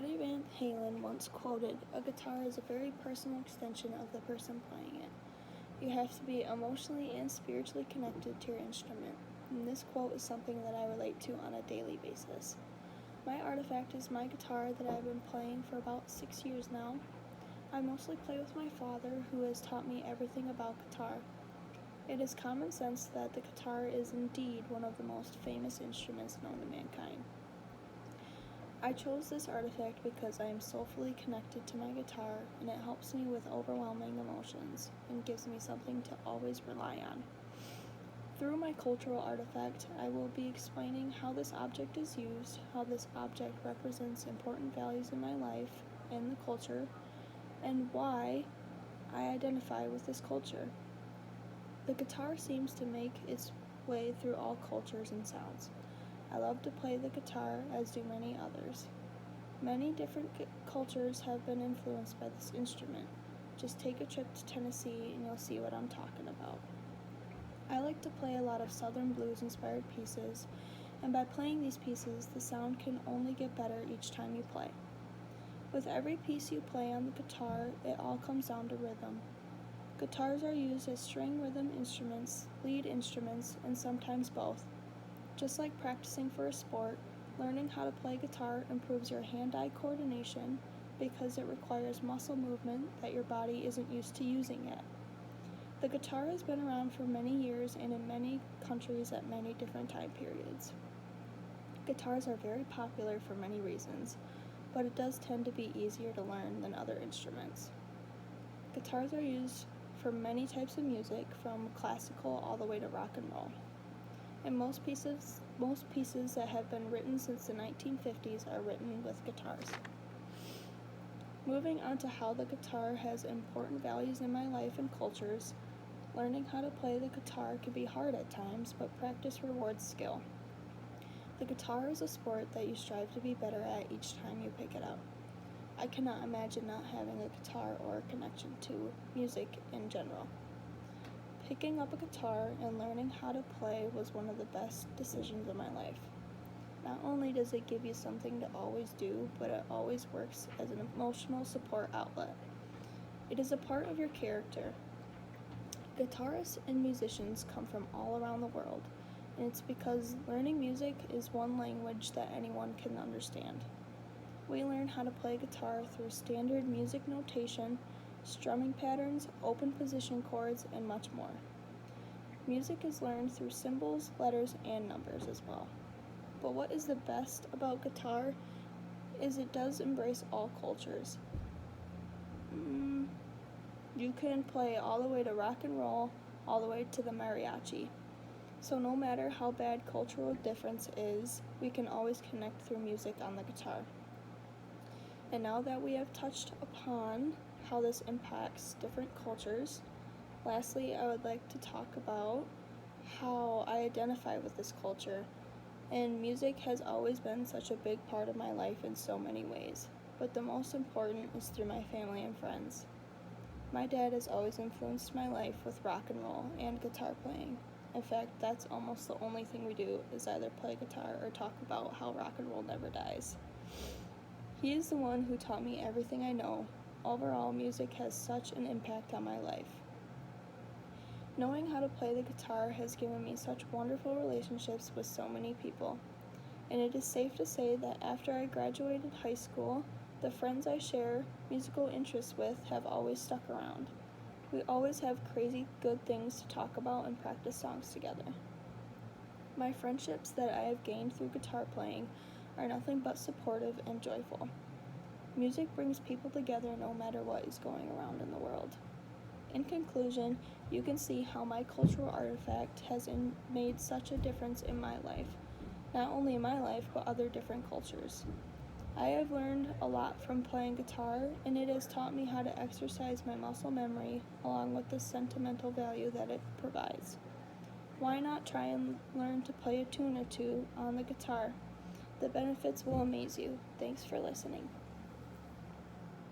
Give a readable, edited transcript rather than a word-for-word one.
Eddie Van Halen once quoted, "A guitar is a very personal extension of the person playing it. You have to be emotionally and spiritually connected to your instrument." And this quote is something that I relate to on a daily basis. My artifact is my guitar that I've been playing for about 6 years now. I mostly play with my father, who has taught me everything about guitar. It is common sense that the guitar is indeed one of the most famous instruments known to mankind. I chose this artifact because I am soulfully connected to my guitar, and it helps me with overwhelming emotions and gives me something to always rely on. Through my cultural artifact, I will be explaining how this object is used, how this object represents important values in my life and the culture, and why I identify with this culture. The guitar seems to make its way through all cultures and sounds. I love to play the guitar, as do many others. Many different cultures have been influenced by this instrument. Just take a trip to Tennessee and you'll see what I'm talking about. I like to play a lot of Southern blues inspired pieces, and by playing these pieces, the sound can only get better each time you play. With every piece you play on the guitar, it all comes down to rhythm. Guitars are used as string rhythm instruments, lead instruments, and sometimes both. Just like practicing for a sport, learning how to play guitar improves your hand-eye coordination because it requires muscle movement that your body isn't used to using yet. The guitar has been around for many years and in many countries at many different time periods. Guitars are very popular for many reasons, but it does tend to be easier to learn than other instruments. Guitars are used for many types of music, from classical all the way to rock and roll. And most pieces that have been written since the 1950s are written with guitars. Moving on to how the guitar has important values in my life and cultures, learning how to play the guitar can be hard at times, but practice rewards skill. The guitar is a sport that you strive to be better at each time you pick it up. I cannot imagine not having a guitar or a connection to music in general. Picking up a guitar and learning how to play was one of the best decisions of my life. Not only does it give you something to always do, but it always works as an emotional support outlet. It is a part of your character. Guitarists and musicians come from all around the world, and it's because learning music is one language that anyone can understand. We learn how to play guitar through standard music notation, strumming patterns, open position chords, and much more. Music is learned through symbols, letters, and numbers as well. But what is the best about guitar is it does embrace all cultures. You can play all the way to rock and roll, all the way to the mariachi. So no matter how bad cultural difference is, we can always connect through music on the guitar. And now that we have touched upon how this impacts different cultures, lastly, I would like to talk about how I identify with this culture. And music has always been such a big part of my life in so many ways, but the most important is through my family and friends. My dad has always influenced my life with rock and roll and guitar playing. In fact, that's almost the only thing we do is either play guitar or talk about how rock and roll never dies. He is the one who taught me everything I know. Overall, music has such an impact on my life. Knowing how to play the guitar has given me such wonderful relationships with so many people. And it is safe to say that after I graduated high school, the friends I share musical interests with have always stuck around. We always have crazy good things to talk about and practice songs together. My friendships that I have gained through guitar playing are nothing but supportive and joyful. Music brings people together no matter what is going around in the world. In conclusion, you can see how my cultural artifact has made such a difference in my life. Not only in my life, but other different cultures. I have learned a lot from playing guitar, and it has taught me how to exercise my muscle memory along with the sentimental value that it provides. Why not try and learn to play a tune or two on the guitar? The benefits will amaze you. Thanks for listening.